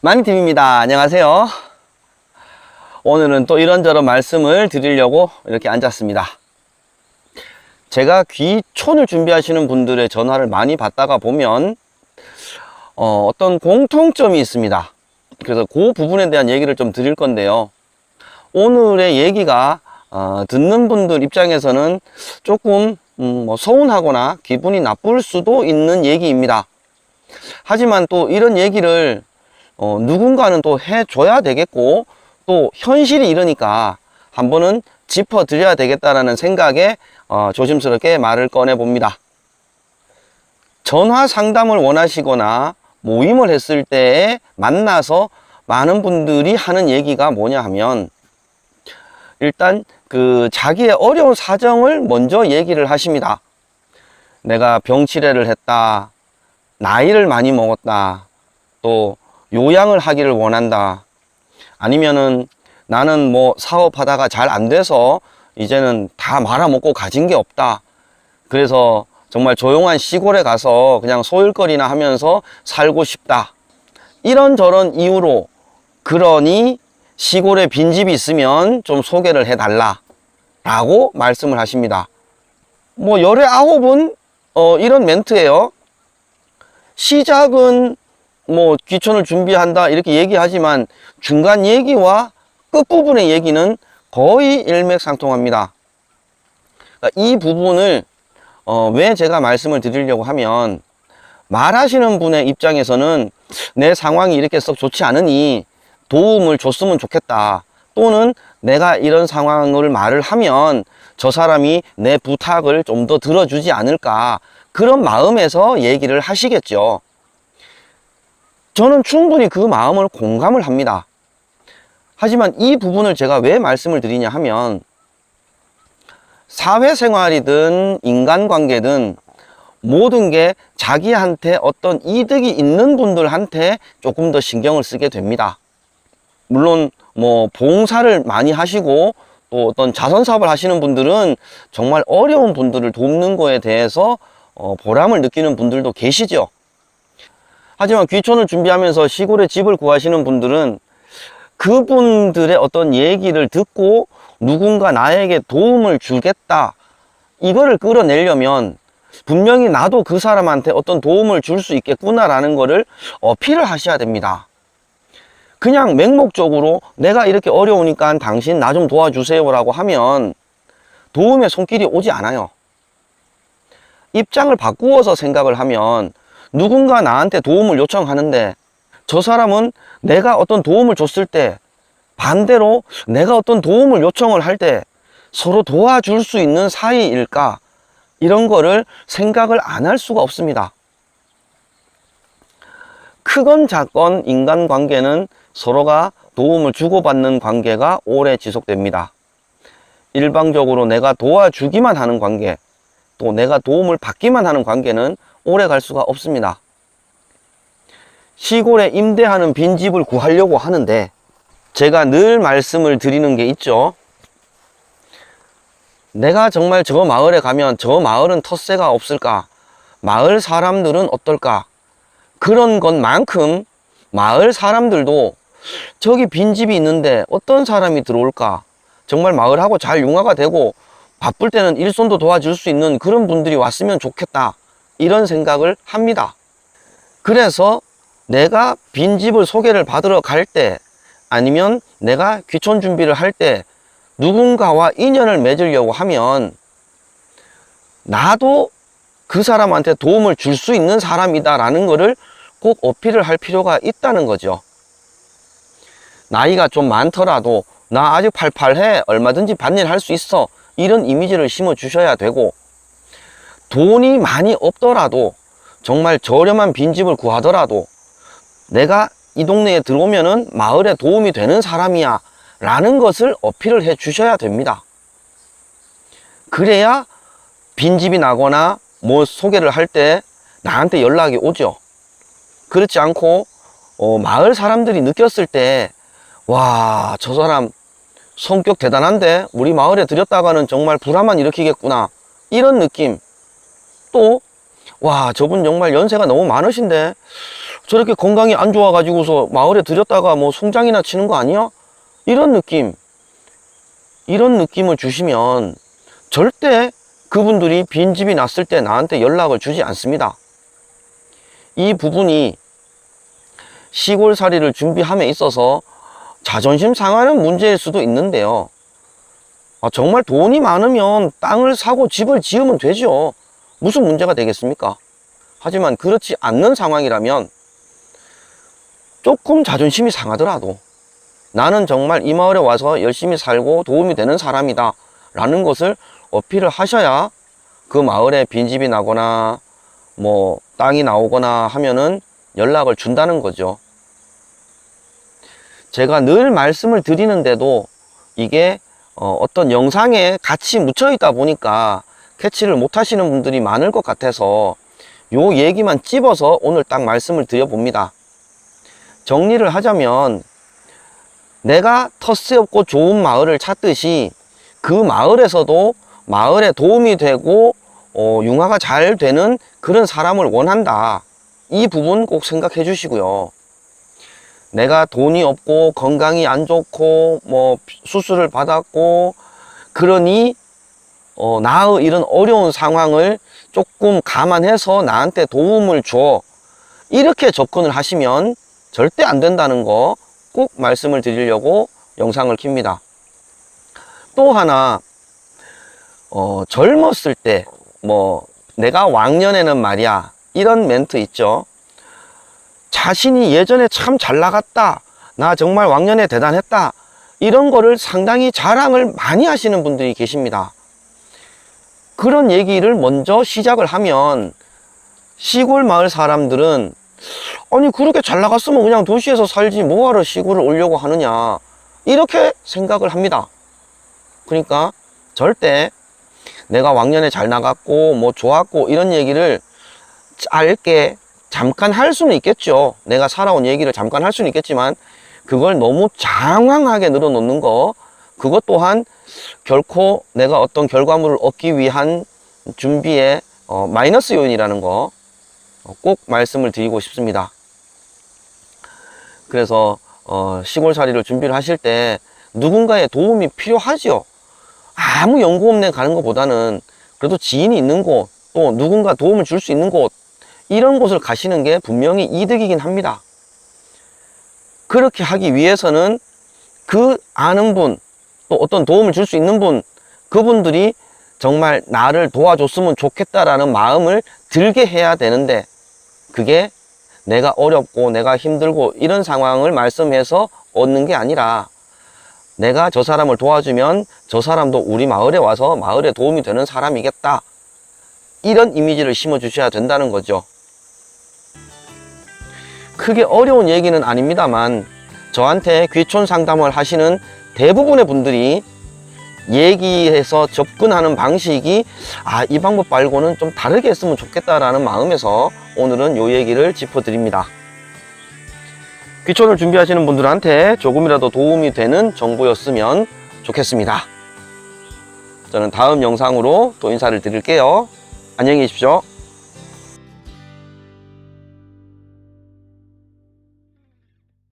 마니팀입니다. 안녕하세요. 오늘은 또 이런저런 말씀을 드리려고 이렇게 앉았습니다. 제가 귀촌을 준비하시는 분들의 전화를 많이 받다가 보면 어떤 공통점이 있습니다. 그래서 그 부분에 대한 얘기를 좀 드릴 건데요. 오늘의 얘기가 듣는 분들 입장에서는 조금 서운하거나 기분이 나쁠 수도 있는 얘기입니다. 하지만 또 이런 얘기를 누군가는 또 해줘야 되겠고, 또 현실이 이러니까 한 번은 짚어드려야 되겠다라는 생각에 조심스럽게 말을 꺼내 봅니다. 전화 상담을 원하시거나 모임을 했을 때 만나서 많은 분들이 하는 얘기가 뭐냐 하면, 일단 자기의 어려운 사정을 먼저 얘기를 하십니다. 내가 병치레를 했다, 나이를 많이 먹었다, 또 요양을 하기를 원한다, 아니면은 나는 사업하다가 잘 안 돼서 이제는 다 말아먹고 가진 게 없다, 그래서 정말 조용한 시골에 가서 그냥 소일거리나 하면서 살고 싶다, 이런저런 이유로, 그러니 시골에 빈집이 있으면 좀 소개를 해달라 라고 말씀을 하십니다. 열에 9은 이런 멘트예요. 시작은 귀촌을 준비한다 이렇게 얘기하지만 중간 얘기와 끝부분의 얘기는 거의 일맥상통합니다. 그러니까 이 부분을 왜 제가 말씀을 드리려고 하면, 말하시는 분의 입장에서는 내 상황이 이렇게 썩 좋지 않으니 도움을 줬으면 좋겠다, 또는 내가 이런 상황을 말을 하면 저 사람이 내 부탁을 좀 더 들어주지 않을까, 그런 마음에서 얘기를 하시겠죠. 저는 충분히 그 마음을 공감을 합니다. 하지만 이 부분을 제가 왜 말씀을 드리냐 하면, 사회생활이든 인간관계든 모든 게 자기한테 어떤 이득이 있는 분들한테 조금 더 신경을 쓰게 됩니다. 물론 봉사를 많이 하시고 또 어떤 자선사업을 하시는 분들은 정말 어려운 분들을 돕는 거에 대해서 보람을 느끼는 분들도 계시죠. 하지만 귀촌을 준비하면서 시골에 집을 구하시는 분들은 그분들의 어떤 얘기를 듣고 누군가 나에게 도움을 주겠다, 이거를 끌어내려면 분명히 나도 그 사람한테 어떤 도움을 줄 수 있겠구나라는 거를 어필을 하셔야 됩니다. 그냥 맹목적으로 내가 이렇게 어려우니까 당신 나 좀 도와주세요 라고 하면 도움의 손길이 오지 않아요. 입장을 바꾸어서 생각을 하면, 누군가 나한테 도움을 요청하는데 저 사람은 내가 어떤 도움을 줬을 때 반대로 내가 어떤 도움을 요청을 할 때 서로 도와줄 수 있는 사이일까, 이런 거를 생각을 안 할 수가 없습니다. 크건 작건 인간관계는 서로가 도움을 주고받는 관계가 오래 지속됩니다. 일방적으로 내가 도와주기만 하는 관계, 또 내가 도움을 받기만 하는 관계는 오래 갈 수가 없습니다. 시골에 임대하는 빈집을 구하려고 하는데 제가 늘 말씀을 드리는 게 있죠. 내가 정말 저 마을에 가면 저 마을은 텃세가 없을까, 마을 사람들은 어떨까, 그런 것만큼 마을 사람들도 저기 빈집이 있는데 어떤 사람이 들어올까, 정말 마을하고 잘 융화가 되고 바쁠 때는 일손도 도와줄 수 있는 그런 분들이 왔으면 좋겠다, 이런 생각을 합니다. 그래서 내가 빈집을 소개를 받으러 갈 때, 아니면 내가 귀촌 준비를 할 때 누군가와 인연을 맺으려고 하면 나도 그 사람한테 도움을 줄 수 있는 사람이다 라는 거를 꼭 어필을 할 필요가 있다는 거죠. 나이가 좀 많더라도 나 아직 팔팔해, 얼마든지 밭일 할 수 있어, 이런 이미지를 심어 주셔야 되고, 돈이 많이 없더라도 정말 저렴한 빈집을 구하더라도 내가 이 동네에 들어오면은 마을에 도움이 되는 사람이야 라는 것을 어필을 해 주셔야 됩니다. 그래야 빈집이 나거나 소개를 할 때 나한테 연락이 오죠. 그렇지 않고 마을 사람들이 느꼈을 때, 와, 저 사람 성격 대단한데 우리 마을에 들였다가는 정말 불화만 일으키겠구나, 이런 느낌. 또 와, 저분 정말 연세가 너무 많으신데 저렇게 건강이 안 좋아가지고서 마을에 들였다가 뭐 송장이나 치는 거 아니야? 이런 느낌을 주시면 절대 그분들이 빈집이 났을 때 나한테 연락을 주지 않습니다. 이 부분이 시골살이를 준비함에 있어서 자존심 상하는 문제일 수도 있는데요. 정말 돈이 많으면 땅을 사고 집을 지으면 되죠. 무슨 문제가 되겠습니까? 하지만 그렇지 않는 상황이라면 조금 자존심이 상하더라도 나는 정말 이 마을에 와서 열심히 살고 도움이 되는 사람이다 라는 것을 어필을 하셔야 그 마을에 빈집이 나거나 뭐 땅이 나오거나 하면은 연락을 준다는 거죠. 제가 늘 말씀을 드리는데도 이게 어떤 영상에 같이 묻혀 있다 보니까 캐치를 못 하시는 분들이 많을 것 같아서 요 얘기만 찝어서 오늘 딱 말씀을 드려봅니다. 정리를 하자면 내가 텃세없고 좋은 마을을 찾듯이 그 마을에서도 마을에 도움이 되고 융화가 잘 되는 그런 사람을 원한다. 이 부분 꼭 생각해 주시고요. 내가 돈이 없고 건강이 안 좋고 뭐 수술을 받았고 그러니 나의 이런 어려운 상황을 조금 감안해서 나한테 도움을 줘. 이렇게 접근을 하시면 절대 안 된다는 거 꼭 말씀을 드리려고 영상을 킵니다. 또 하나 젊었을 때 뭐 내가 왕년에는 말이야 이런 멘트 있죠. 자신이 예전에 참 잘 나갔다, 나 정말 왕년에 대단했다, 이런 거를 상당히 자랑을 많이 하시는 분들이 계십니다. 그런 얘기를 먼저 시작을 하면 시골 마을 사람들은 아니 그렇게 잘 나갔으면 그냥 도시에서 살지 뭐하러 시골을 오려고 하느냐 이렇게 생각을 합니다. 그러니까 절대 내가 왕년에 잘 나갔고 뭐 좋았고 이런 얘기를 짧게 잠깐 할 수는 있겠죠. 내가 살아온 얘기를 잠깐 할 수는 있겠지만 그걸 너무 장황하게 늘어놓는 거, 그것 또한 결코 내가 어떤 결과물을 얻기 위한 준비의 마이너스 요인이라는 거 꼭 말씀을 드리고 싶습니다. 그래서 시골살이를 준비를 하실 때 누군가의 도움이 필요하죠. 아무 연고 없는 데 가는 것보다는 그래도 지인이 있는 곳, 또 누군가 도움을 줄 수 있는 곳, 이런 곳을 가시는 게 분명히 이득이긴 합니다. 그렇게 하기 위해서는 그 아는 분, 또 어떤 도움을 줄 수 있는 분, 그분들이 정말 나를 도와줬으면 좋겠다라는 마음을 들게 해야 되는데, 그게 내가 어렵고 내가 힘들고 이런 상황을 말씀해서 얻는 게 아니라 내가 저 사람을 도와주면 저 사람도 우리 마을에 와서 마을에 도움이 되는 사람이겠다, 이런 이미지를 심어 주셔야 된다는 거죠. 크게 어려운 얘기는 아닙니다만 저한테 귀촌 상담을 하시는 대부분의 분들이 얘기해서 접근하는 방식이 이 방법 말고는 좀 다르게 했으면 좋겠다라는 마음에서 오늘은 요 얘기를 짚어드립니다. 귀촌을 준비하시는 분들한테 조금이라도 도움이 되는 정보였으면 좋겠습니다. 저는 다음 영상으로 또 인사를 드릴게요. 안녕히 계십시오.